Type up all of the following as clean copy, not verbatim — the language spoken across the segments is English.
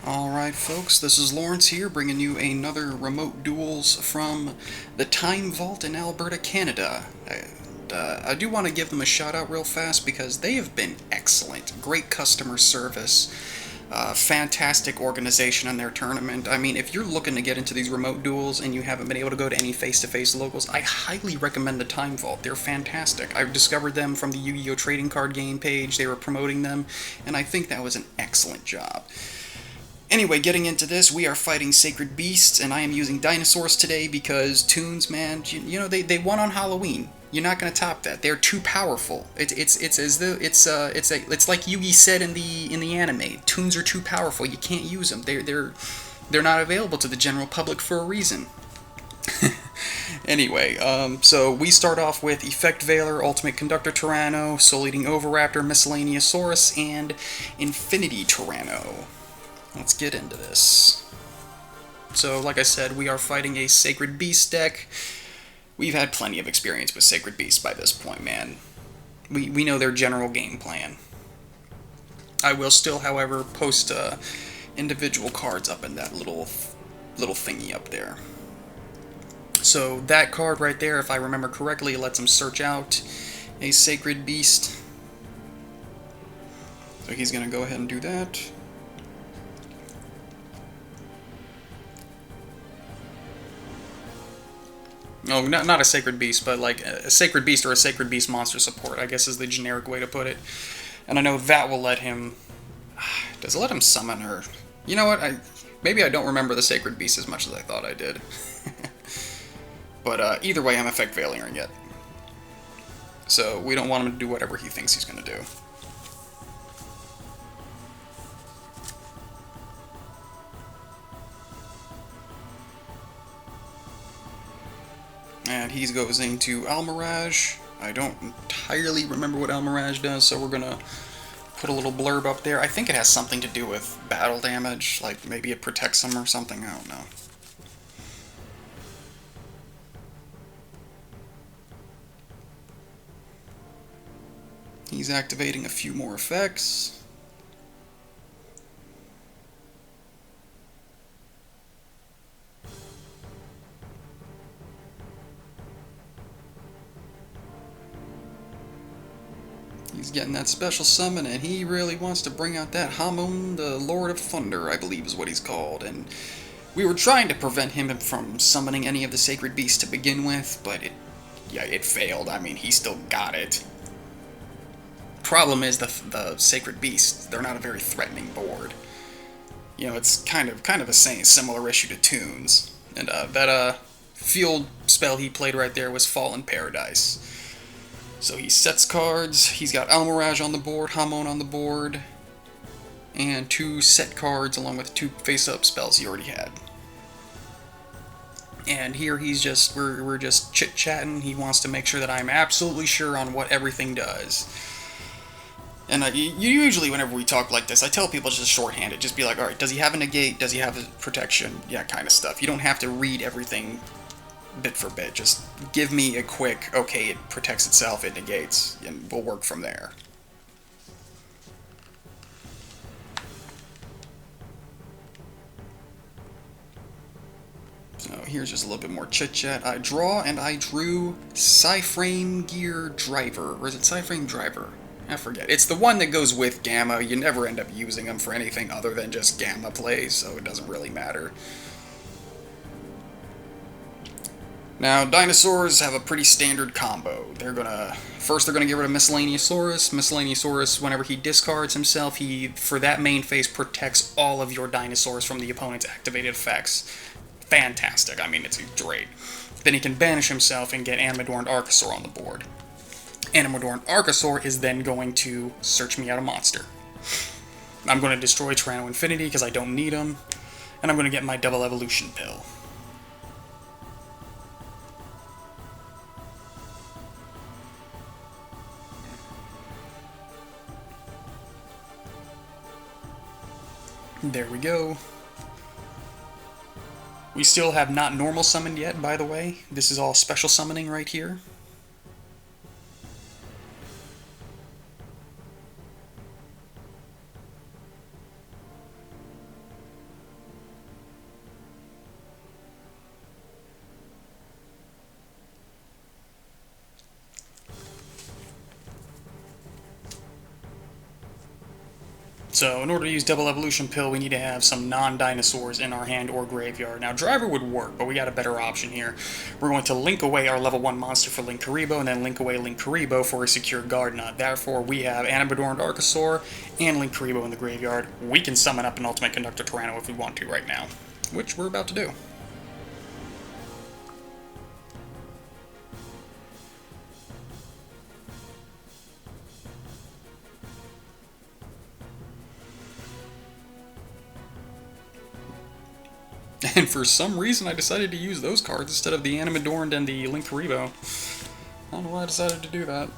Alright folks, this is Lawrence here, bringing you another remote duels from the Time Vault in Alberta, Canada. I do want to give them a shout out real fast because they have been excellent. Great customer service, fantastic organization in their tournament. I mean, if you're looking to get into these remote duels and you haven't been able to go to any face-to-face locals, I highly recommend the Time Vault. They're fantastic. I discovered them from the Yu-Gi-Oh! Trading card game page. They were promoting them, and I think that was an excellent job. Anyway, getting into this, we are fighting Sacred Beasts, and I am using Dinosaurs today because Toons, man, you know, they won on Halloween. You're not gonna top that. They're too powerful. It's as though it's like Yugi said in the anime. Toons are too powerful. You can't use them. They're not available to the general public for a reason. Anyway, so we start off with Effect Veiler, Ultimate Conductor Tyranno, Soul Eating Oviraptor, Miscellaneousaurus, and Infinity Tyranno. Let's get into this. So, like I said, we are fighting a Sacred Beast deck. We've had plenty of experience with Sacred Beasts by this point, man. We know their general game plan. I will still, however, post individual cards up in that little thingy up there. So that card right there, if I remember correctly, lets him search out a Sacred Beast. So he's going to go ahead and do that. No, not a Sacred Beast, but like a Sacred Beast or a Sacred Beast monster support, I guess is the generic way to put it. And I know that will let him... Does it let him summon her? You know what? Maybe I don't remember the Sacred Beast as much as I thought I did. But either way, I'm Effect Veiling it. So we don't want him to do whatever he thinks he's going to do. And he goes into Almirage. I don't entirely remember what Almirage does, so we're gonna put a little blurb up there. I think it has something to do with battle damage, like maybe it protects him or something, I don't know. He's activating a few more effects. He's getting that special summon, and he really wants to bring out that Hamon, the Lord of Thunder, I believe is what he's called. And we were trying to prevent him from summoning any of the Sacred Beasts to begin with, but it failed. I mean, he still got it. Problem is the Sacred Beasts, they're not a very threatening board. You know, it's kind of a similar issue to Toons. And that field spell he played right there was Fallen Paradise. So he sets cards, he's got Almirage on the board, Hamon on the board, and 2 set cards along with 2 face-up spells he already had. And here we're just chit-chatting. He wants to make sure that I'm absolutely sure on what everything does. And usually whenever we talk like this, I tell people just shorthand it. Just be like, alright, does he have a negate? Does he have a protection? Yeah, kind of stuff. You don't have to read everything bit for bit. Just give me a quick, okay, it protects itself, it negates, and we'll work from there. So here's just a little bit more chit-chat. I draw, and I drew Psyframe Gear Driver. Or is it Psyframe Driver? I forget. It's the one that goes with Gamma. You never end up using them for anything other than just Gamma plays, so it doesn't really matter. Now, Dinosaurs have a pretty standard combo. First they're gonna get rid of Miscellaneousaurus. Miscellaneousaurus, whenever he discards himself, he, for that main phase, protects all of your Dinosaurs from the opponent's activated effects. Fantastic. I mean, it's great. Then he can banish himself and get Animador and Archosaur on the board. Animador and Archosaur is then going to search me out a monster. I'm going to destroy Tyranno Infinity because I don't need him, and I'm going to get my double evolution pill. There we go. We still have not normal summoned yet, by the way. This is all special summoning right here. So in order to use Double Evolution Pill, we need to have some non-dinosaurs in our hand or graveyard. Now Driver would work, but we got a better option here. We're going to link away our level 1 monster for Linkuriboh, and then link away Linkuriboh for a secure guard nut. Therefore, we have Animador and Archosaur and Linkuriboh in the graveyard. We can summon up an Ultimate Conductor Tyranno if we want to right now, which we're about to do. And for some reason, I decided to use those cards instead of the Animadorn and the Linkuriboh. I don't know why I decided to do that.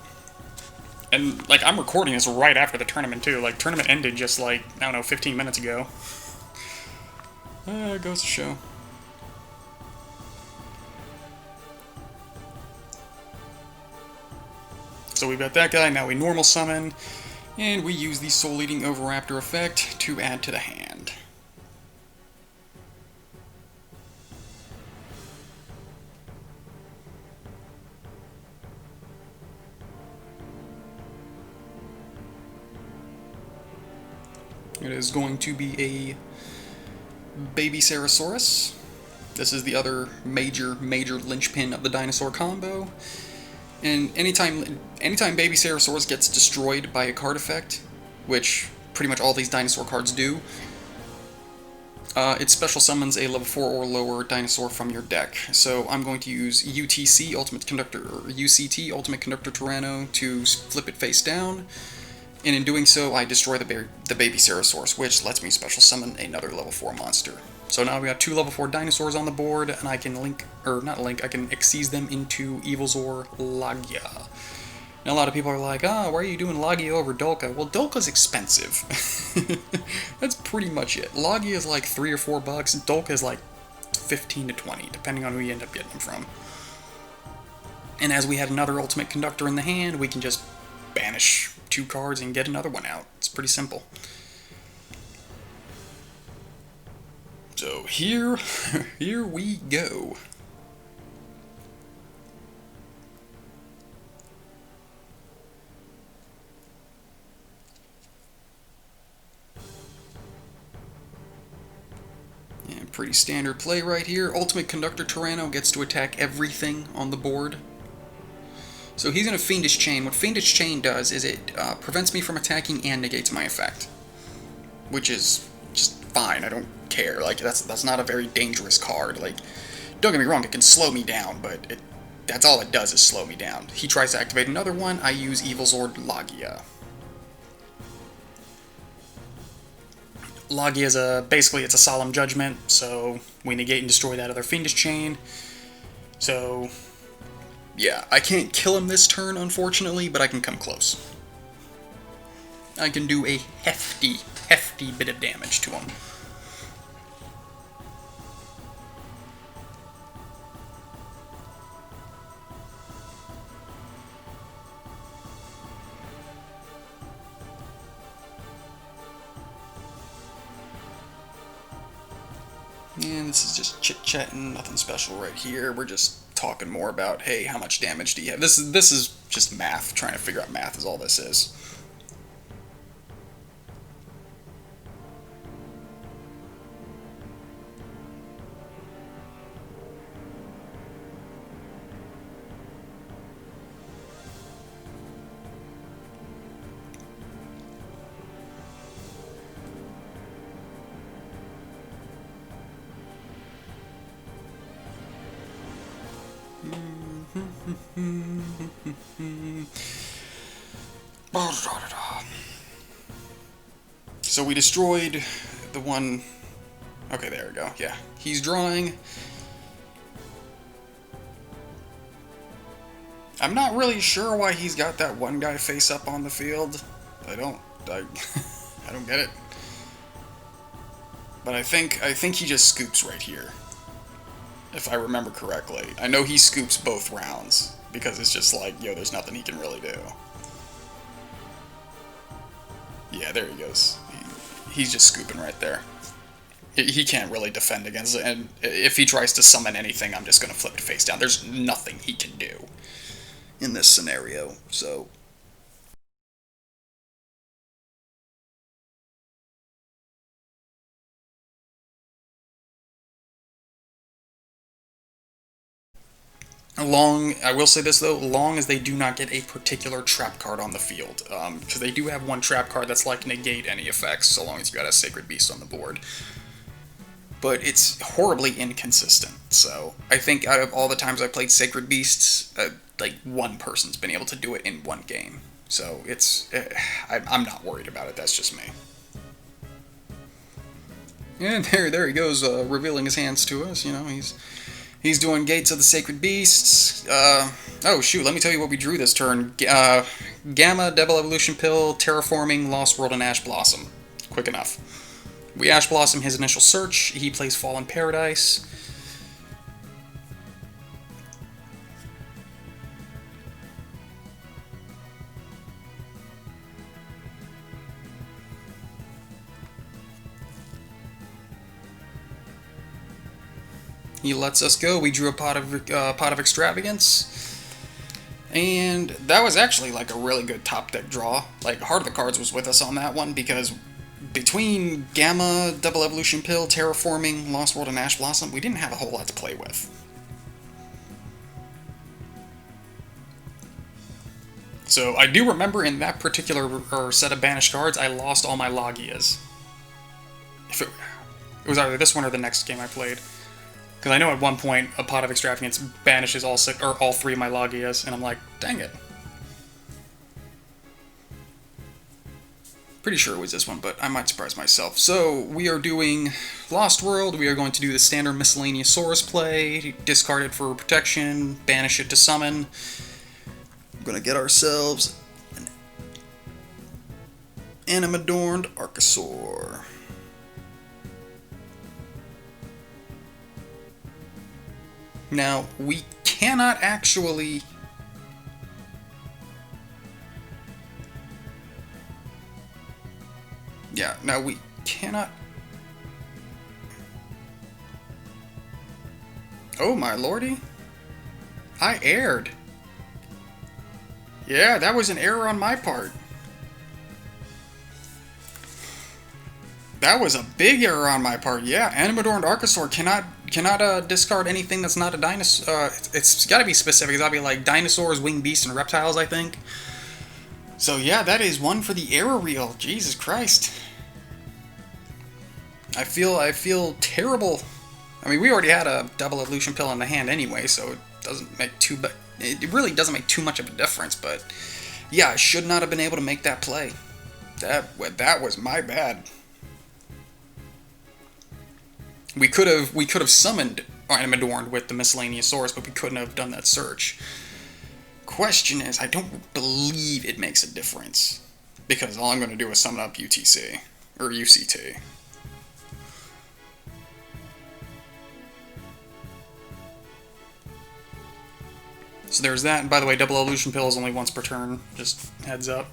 And, like, I'm recording this right after the tournament, too. Like, tournament ended just, like, I don't know, 15 minutes ago. It goes to show. So we've got that guy, now we normal summon, and we use the Soul Eating Oviraptor effect to add to the hand. It is going to be a Baby Ceratosaurus. This is the other major linchpin of the dinosaur combo. And anytime Baby Ceratosaurus gets destroyed by a card effect, which pretty much all these dinosaur cards do, it special summons a level 4 or lower dinosaur from your deck. So I'm going to use UTC, Ultimate Conductor, or UCT, Ultimate Conductor Tyranno, to flip it face down. And in doing so, I destroy the Baby Ceratosaurus, which lets me special summon another level 4 monster. So now we got 2 level 4 dinosaurs on the board, and I can I can Xyz them into Evilzor Lagia. Now a lot of people are like, why are you doing Lagia over Dolka? Well, Dolka's expensive. That's pretty much it. Lagia is like $3 or $4, and Dolka is like 15 to 20, depending on who you end up getting them from. And as we had another Ultimate Conductor in the hand, we can just banish 2 cards and get another one out. It's pretty simple. So here we go. And pretty standard play right here. Ultimate Conductor Tyranno gets to attack everything on the board. So he's in a Fiendish Chain. What Fiendish Chain does is it prevents me from attacking and negates my effect. Which is just fine, I don't care. Like, that's not a very dangerous card. Like, don't get me wrong, it can slow me down, but that's all it does is slow me down. He tries to activate another one, I use Evilzord Lagia. Lagia is basically it's a Solemn Judgment, so we negate and destroy that other Fiendish Chain. So yeah, I can't kill him this turn, unfortunately, but I can come close. I can do a hefty bit of damage to him. And this is just chit-chatting, nothing special right here. We're just talking more about, hey, how much damage do you have? This is just math, trying to figure out math is all this is. So we destroyed the one... Okay, there we go. Yeah, he's drawing. I'm not really sure why he's got that one guy face up on the field. I don't get it. But I think he just scoops right here, if I remember correctly. I know he scoops both rounds, because it's just like, yo, there's nothing he can really do. Yeah, there he goes. He's just scooping right there. He can't really defend against it, and if he tries to summon anything, I'm just going to flip it face down. There's nothing he can do in this scenario, so I will say this though, long as they do not get a particular trap card on the field, because they do have one trap card that's like negate any effects, so long as you got a Sacred Beast on the board. But it's horribly inconsistent, so I think out of all the times I played Sacred Beasts, like one person's been able to do it in one game. So I'm not worried about it, that's just me. And there he goes, revealing his hands to us, you know, He's doing Gates of the Sacred Beasts. Oh, shoot, let me tell you what we drew this turn. Gamma, Devil Evolution Pill, Terraforming, Lost World, and Ash Blossom. Quick enough. We Ash Blossom his initial search. He plays Fallen Paradise. He lets us go. We drew a pot of Extravagance, and that was actually like a really good top deck draw. Like Heart of the Cards was with us on that one because between Gamma, Double Evolution Pill, Terraforming, Lost World, and Ash Blossom, we didn't have a whole lot to play with. So I do remember in that particular set of banished cards, I lost all my Logias. It was either this one or the next game I played. Because I know at one point a Pot of Extravagance banishes all three of my Logias, and I'm like, dang it. Pretty sure it was this one, but I might surprise myself. So we are doing Lost World. We are going to do the standard Miscellaneous Saurus play, discard it for protection, banish it to summon. We're going to get ourselves an Animadorned Archosaur. Now, we cannot actually... Yeah, now we cannot... Oh, my lordy. I erred. Yeah, that was an error on my part. That was a big error on my part. Yeah, Animadorned Archosaur cannot discard anything that's not a dinosaur. It's got to be specific. It's got to be like dinosaurs, winged beasts, and reptiles, I think. So yeah, that is one for the error reel. Jesus Christ. I feel terrible. I mean, we already had a Double Evolution Pill in the hand anyway, so it really doesn't make too much of a difference. But yeah, I should not have been able to make that play. That was my bad. We could have summoned Animadorned with the Miscellaneous Saurus, but we couldn't have done that search. Question is, I don't believe it makes a difference, because all I'm going to do is summon up UTC, or UCT. So there's that, and by the way, Double Evolution Pill is only once per turn, just heads up.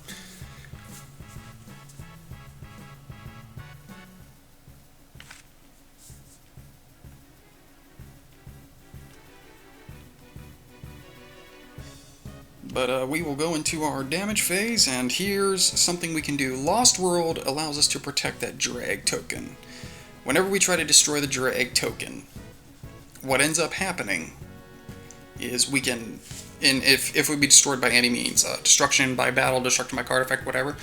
But we will go into our damage phase, and here's something we can do. Lost World allows us to protect that drag token. Whenever we try to destroy the drag token, what ends up happening is we can, if we be destroyed by any means, destruction by battle, destruction by card effect, whatever,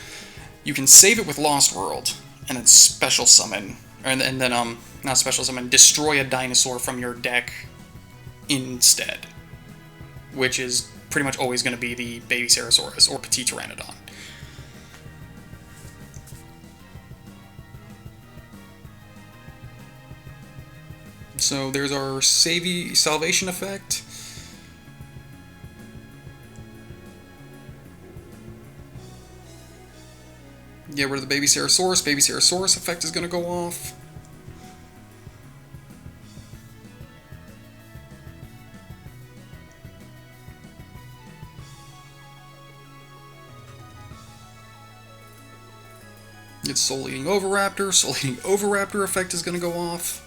you can save it with Lost World, and then special summon, and then, not special summon, destroy a dinosaur from your deck instead, which is pretty much always going to be the Baby Ceratosaurus or Petit Pteranodon. So there's our salvation effect. Get rid of the Baby Ceratosaurus. Baby Ceratosaurus effect is going to go off. It's Soul Eating Oviraptor. Soul Eating Oviraptor effect is going to go off.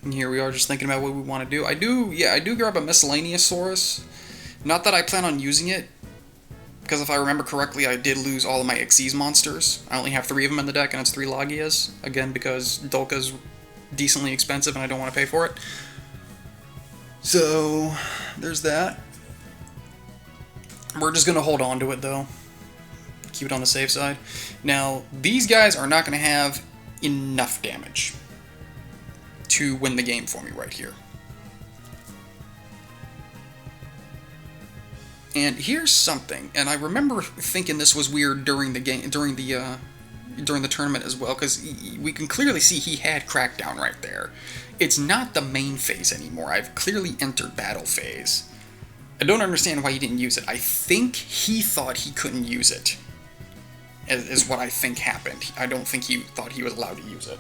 And here we are just thinking about what we want to do. I do grab a Miscellaneous Saurus. Not that I plan on using it, because if I remember correctly, I did lose all of my Xyz monsters. I only have 3 of them in the deck, and it's 3 Logias. Again, because Dolka's decently expensive, and I don't want to pay for it. So, there's that. We're just going to hold on to it, though. Keep it on the safe side. Now, these guys are not going to have enough damage to win the game for me right here. And here's something, and I remember thinking this was weird during the game, during the tournament as well, because we can clearly see he had Crackdown right there. It's not the main phase anymore. I've clearly entered battle phase. I don't understand why he didn't use it. I think he thought he couldn't use it, is what I think happened. I don't think he thought he was allowed to use it.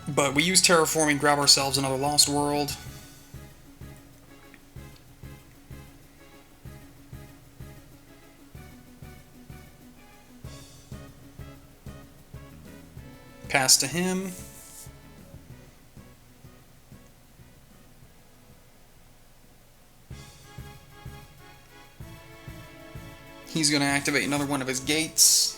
But we use Terraforming, grab ourselves another Lost World. Pass to him. He's going to activate another one of his gates.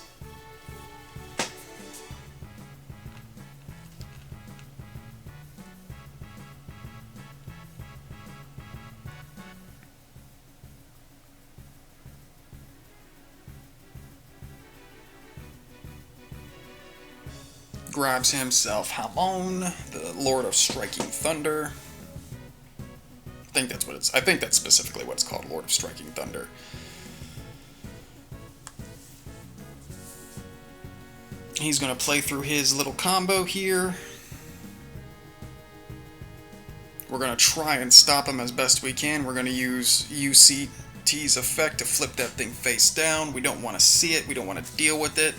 Grabs himself Hamon, the Lord of Striking Thunder. I think that's specifically what it's called, Lord of Striking Thunder. He's going to play through his little combo here. We're going to try and stop him as best we can. We're going to use UCT's effect to flip that thing face down. We don't want to see it. We don't want to deal with it.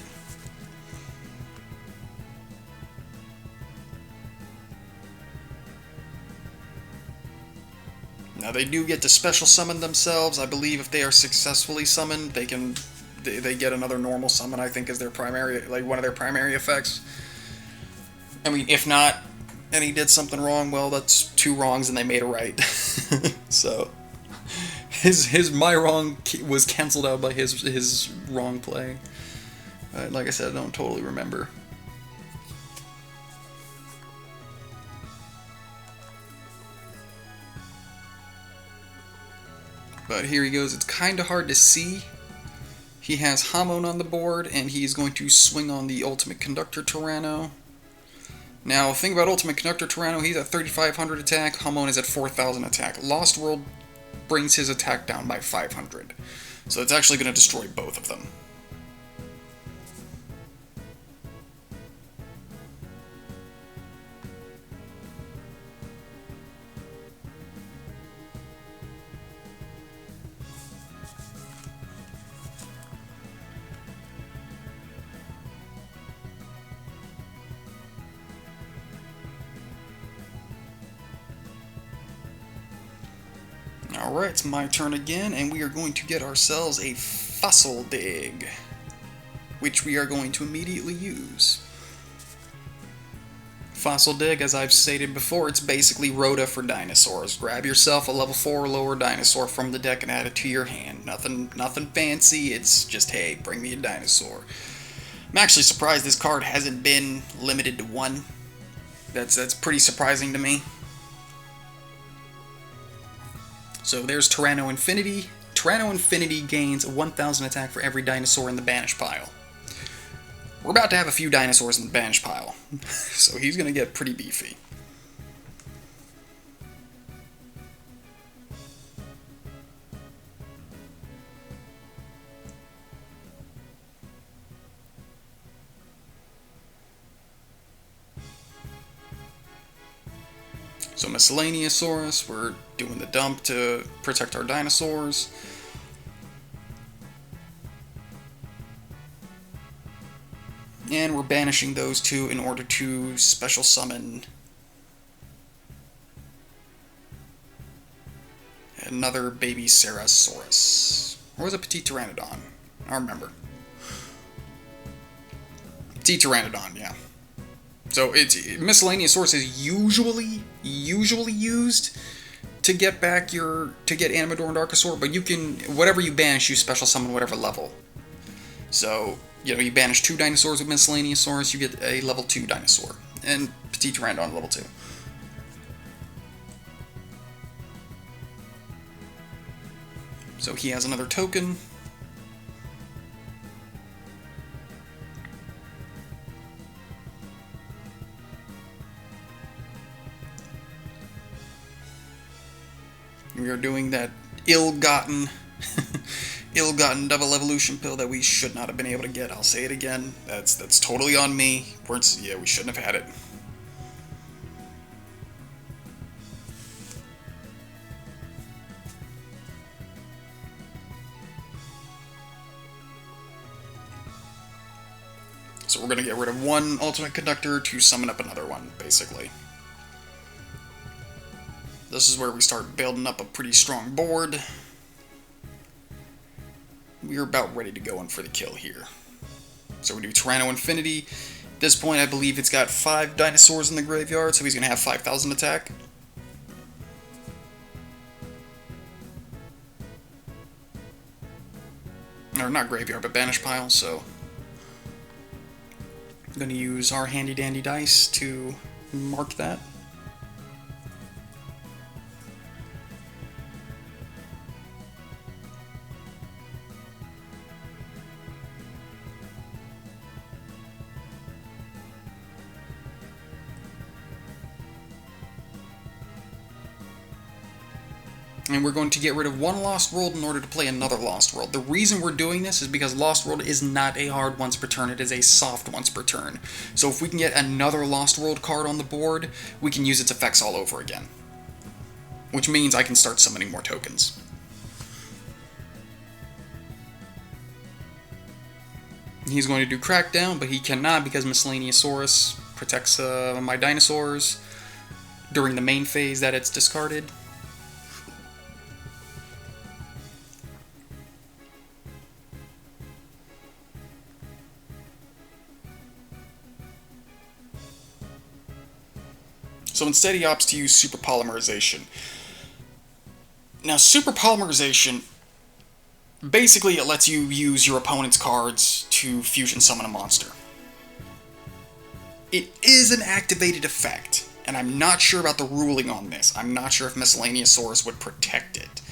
Now they do get to special summon themselves. I believe if they are successfully summoned, they get another normal summon, I think, as their primary, like one of their primary effects. I mean, if not, and he did something wrong, well, that's 2 wrongs and they made a right. So my wrong was canceled out by his wrong play. Like I said, I don't totally remember. But here he goes. It's kind of hard to see. He has Hamon on the board, and he's going to swing on the Ultimate Conductor Tyranno. Now, the thing about Ultimate Conductor Tyranno, he's at 3,500 attack, Hamon is at 4,000 attack. Lost World brings his attack down by 500. So it's actually going to destroy both of them. Alright, it's my turn again, and we are going to get ourselves a Fossil Dig, which we are going to immediately use. Fossil Dig, as I've stated before, it's basically Rhoda for dinosaurs. Grab yourself a level 4 or lower dinosaur from the deck and add it to your hand. Nothing fancy, it's just, hey, bring me a dinosaur. I'm actually surprised this card hasn't been limited to 1. That's pretty surprising to me. So there's Tyranno Infinity. Tyranno Infinity gains 1,000 attack for every dinosaur in the banish pile. We're about to have a few dinosaurs in the banish pile, so he's going to get pretty beefy. So Miscellaneousaurus, we're doing the dump to protect our dinosaurs. And we're banishing those 2 in order to special summon another baby Ceratosaurus. Or was it Petit Pteranodon? I don't remember. Petit Pteranodon, yeah. So it's miscellaneous source is usually used to get back to get Animador and Archosaur, but you can whatever you banish, you special summon whatever level. So you banish 2 dinosaurs with miscellaneous source, you get a level 2 dinosaur, and Petit Pteranodon level 2. So he has another token. We are doing that ill-gotten ill-gotten double evolution pill that we should not have been able to get. I'll say it again. That's totally on me. Yeah, we shouldn't have had it. So we're going to get rid of one ultimate conductor to summon up another one, basically. This is where we start building up a pretty strong board. We're about ready to go in for the kill here. So we do Tyranno Infinity. At this point, I believe it's got 5 dinosaurs in the graveyard, so he's going to have 5,000 attack. Or not graveyard, but banish pile, so I'm going to use our handy dandy dice to mark that. And we're going to get rid of one Lost World in order to play another Lost World. The reason we're doing this is because Lost World is not a hard once per turn, it is a soft once per turn. So if we can get another Lost World card on the board, we can use its effects all over again. Which means I can start summoning more tokens. He's going to do Crackdown, but he cannot because Miscellaneousaurus protects my dinosaurs during the main phase that it's discarded. So instead he opts to use Super Polymerization. Now Super Polymerization, basically it lets you use your opponent's cards to fusion summon a monster. It is an activated effect, and I'm not sure about the ruling on this. I'm not sure if Miscellaneousaurus would protect it.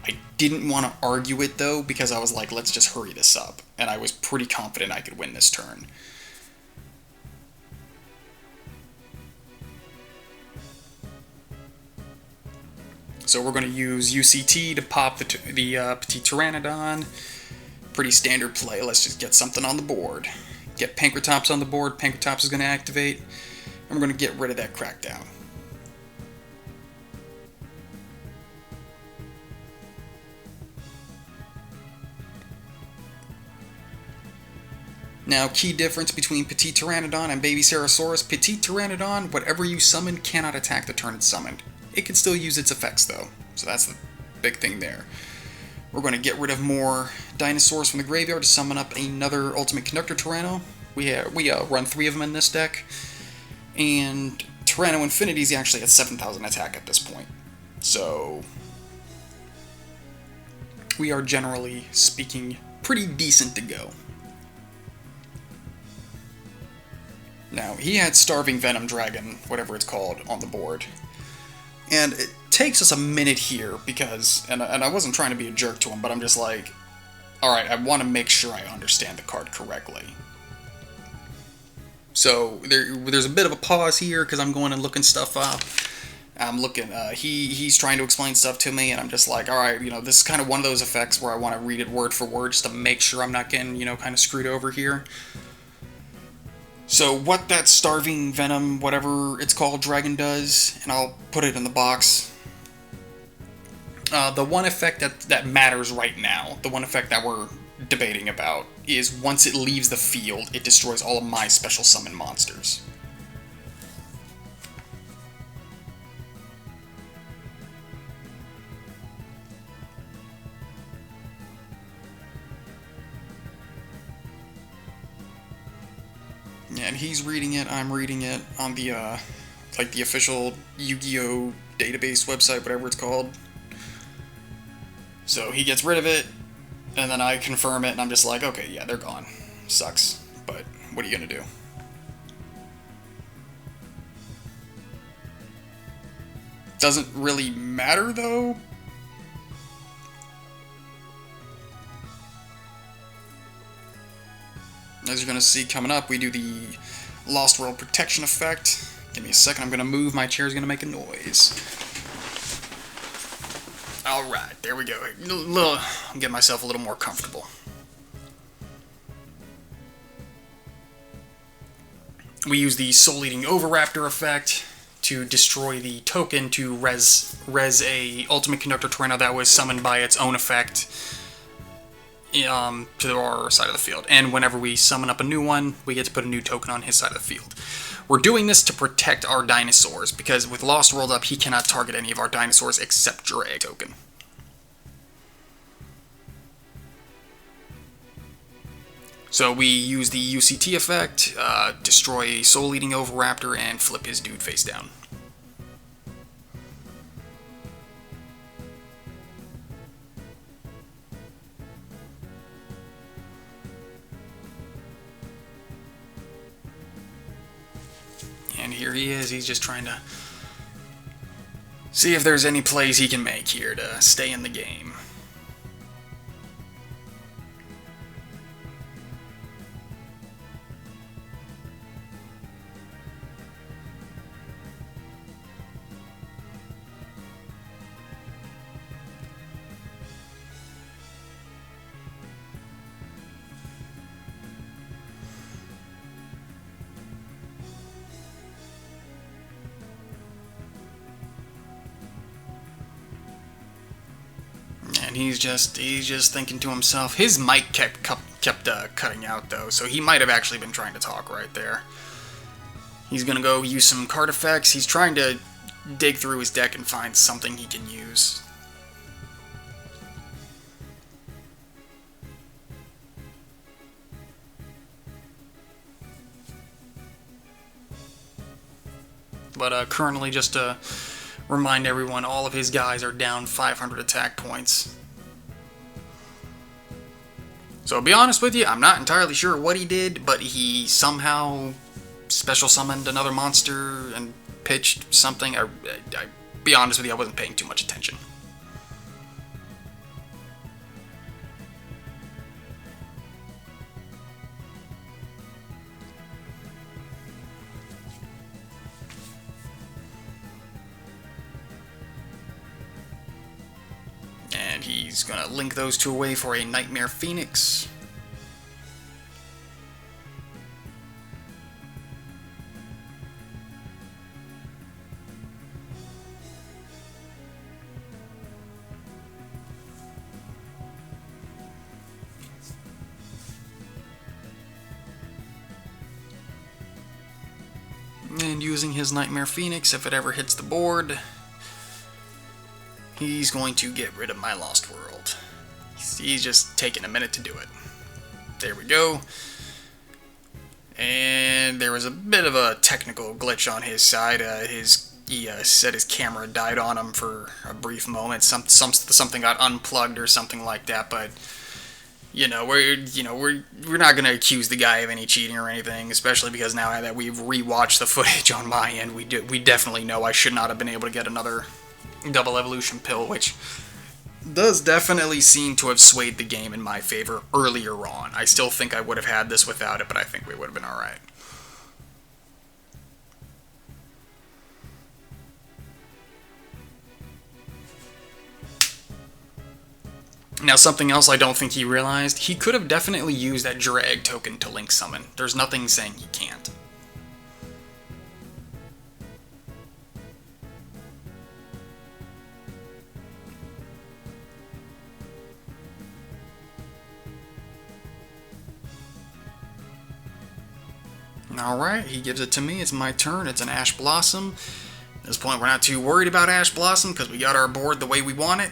I didn't want to argue it though, because I was like, let's just hurry this up, and I was pretty confident I could win this turn. So we're going to use UCT to pop the Petit Pteranodon. Pretty standard play. Let's just get something on the board. Get Pankratops on the board. Pankratops is going to activate. And we're going to get rid of that Crackdown. Now, key difference between Petit Pteranodon and Baby Ceratosaurus. Petit Pteranodon, whatever you summon, cannot attack the turn it's summoned. It can still use its effects, though, so that's the big thing there. We're going to get rid of more dinosaurs from the graveyard to summon up another Ultimate Conductor Tyranno. We run 3 of them in this deck, and Tyranno Infinity is actually at 7,000 attack at this point. So we are, generally speaking, pretty decent to go. Now, he had Starving Venom Dragon, whatever it's called, on the board. And it takes us a minute here because, and I wasn't trying to be a jerk to him, but I'm just like, alright, I want to make sure I understand the card correctly. So there's a bit of a pause here because I'm going and looking stuff up. I'm looking, he's trying to explain stuff to me, and I'm just like, alright, this is kind of one of those effects where I want to read it word for word just to make sure I'm not getting, kind of screwed over here. So what that Starving Venom, whatever it's called, dragon does, and I'll put it in the box. The one effect that matters right now, the one effect that we're debating about, is once it leaves the field, it destroys all of my special summon monsters. Yeah, and he's reading it, I'm reading it on the, like the official Yu-Gi-Oh! Database website, whatever it's called. So he gets rid of it, and then I confirm it, and I'm just like, okay, yeah, they're gone. Sucks, but what are you gonna do? Doesn't really matter, though. As you're gonna see coming up, we do the Lost World Protection effect. Give me a second, I'm gonna move, my chair's gonna make a noise. Alright, there we go. Get myself a little more comfortable. We use the Soul Eating Overraptor effect to destroy the token to res a Ultimate Conductor Tornado that was summoned by its own effect to our side of the field. And whenever we summon up a new one, we get to put a new token on his side of the field. We're doing this to protect our dinosaurs, because with Lost World up, he cannot target any of our dinosaurs except Drag token. So we use the UCT effect, destroy Soul Eating Overraptor, and flip his dude face down. And here he is, he's just trying to see if there's any plays he can make here to stay in the game. And he's just thinking to himself. His mic kept cutting out though, so he might have actually been trying to talk right there. He's gonna go use some card effects. He's trying to dig through his deck and find something he can use. But currently, just to remind everyone, all of his guys are down 500 attack points. So, to be honest with you, I'm not entirely sure what he did, but he somehow special summoned another monster and pitched something. I be honest with you, I wasn't paying too much attention. And he's gonna link those two away for a Nightmare Phoenix. And using his Nightmare Phoenix, if it ever hits the board, he's going to get rid of my Lost World. He's just taking a minute to do it. There we go. And there was a bit of a technical glitch on his side. He said his camera died on him for a brief moment. Something got unplugged or something like that. But we're not gonna accuse the guy of any cheating or anything, especially because now that we've rewatched the footage on my end, we definitely know I should not have been able to get another double evolution pill, which does definitely seem to have swayed the game in my favor earlier on. I still think I would have had this without it, but I think we would have been alright. Now, something else I don't think he realized, he could have definitely used that drag token to link summon. There's nothing saying he can't. Alright, he gives it to me. It's my turn. It's an Ash Blossom. At this point, we're not too worried about Ash Blossom because we got our board the way we want it.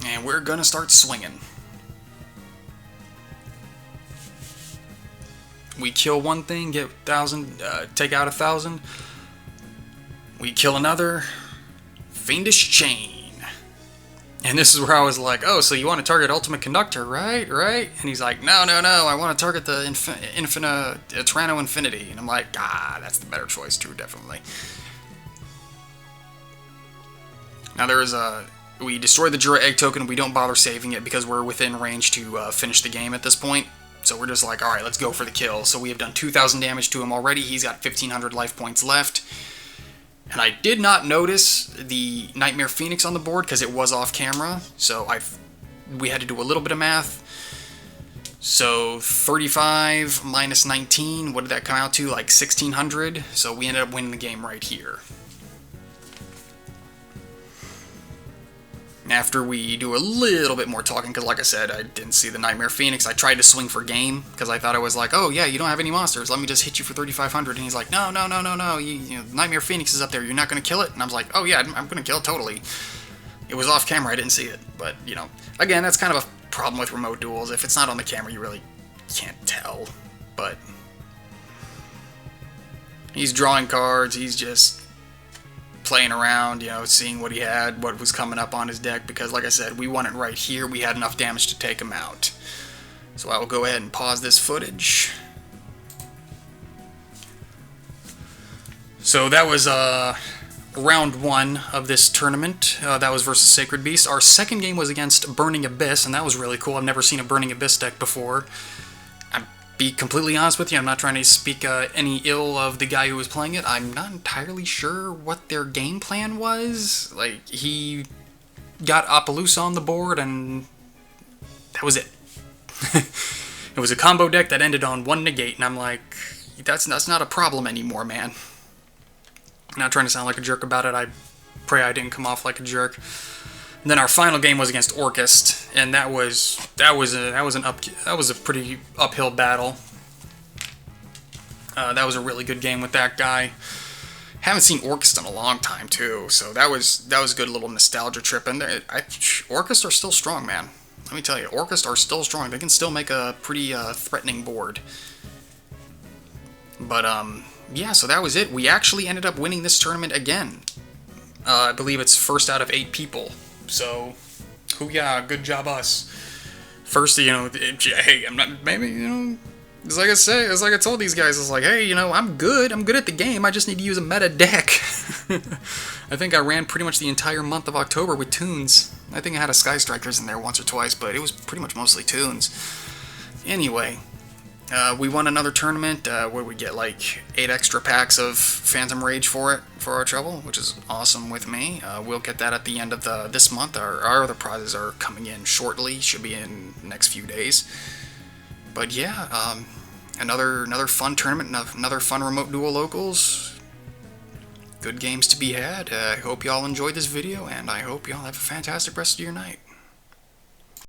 And we're gonna start swinging. We kill one thing, get 1,000, take out 1,000. We kill another, fiendish chain. And this is where I was like, oh, so you want to target Ultimate Conductor, right? And he's like, no, I want to target the Tyranno Infinity. And I'm like, that's the better choice too, definitely. Now we destroy the Jura Egg token, we don't bother saving it because we're within range to finish the game at this point. So we're just like, alright, let's go for the kill. So we have done 2,000 damage to him already, he's got 1,500 life points left. And I did not notice the Nightmare Phoenix on the board because it was off camera, so we had to do a little bit of math. So 35 minus 19, what did that come out to? Like 1,600, so we ended up winning the game right here. After we do a little bit more talking, because like I said, I didn't see the Nightmare Phoenix, I tried to swing for game, because I thought I was like, oh yeah, you don't have any monsters, let me just hit you for 3,500, and he's like, no, you know, Nightmare Phoenix is up there, you're not going to kill it? And I was like, oh yeah, I'm going to kill it, totally. It was off camera, I didn't see it, but, you know, again, that's kind of a problem with remote duels, if it's not on the camera, you really can't tell, but he's drawing cards, he's just playing around, you know, seeing what he had, what was coming up on his deck, because like I said, we won it right here, we had enough damage to take him out. So I will go ahead and pause this footage. So that was round 1 of this tournament. That was versus Sacred Beast. Our second game was against Burning Abyss, and that was really cool. I've never seen a Burning Abyss deck before. Be completely honest with you, I'm not trying to speak any ill of the guy who was playing it. I'm not entirely sure what their game plan was. Like, he got Appaloosa on the board, and that was it. It was a combo deck that ended on 1 negate, and I'm like, that's not a problem anymore, man. I'm not trying to sound like a jerk about it. I pray I didn't come off like a jerk. And then our final game was against Orcust, and that was a pretty uphill battle. That was a really good game with that guy. Haven't seen Orcust in a long time too, so that was a good little nostalgia trip. And Orcust are still strong, man. Let me tell you, Orcust are still strong. They can still make a pretty threatening board. But yeah, so that was it. We actually ended up winning this tournament again. I believe it's first out of 8 people. So, yeah, good job us. First, you know, hey, I'm not, maybe, you know, it's like I told these guys, it's like, hey, you know, I'm good at the game, I just need to use a meta deck. I think I ran pretty much the entire month of October with Toons. I think I had a Sky Strikers in there once or twice, but it was pretty much mostly Toons. Anyway, we won another tournament where we get like 8 extra packs of Phantom Rage for our trouble, which is awesome with me. We'll get that at the end of this month. Our other prizes are coming in shortly, should be in the next few days. But yeah, another fun tournament, another fun remote duel locals. Good games to be had. I hope y'all enjoyed this video, and I hope y'all have a fantastic rest of your night.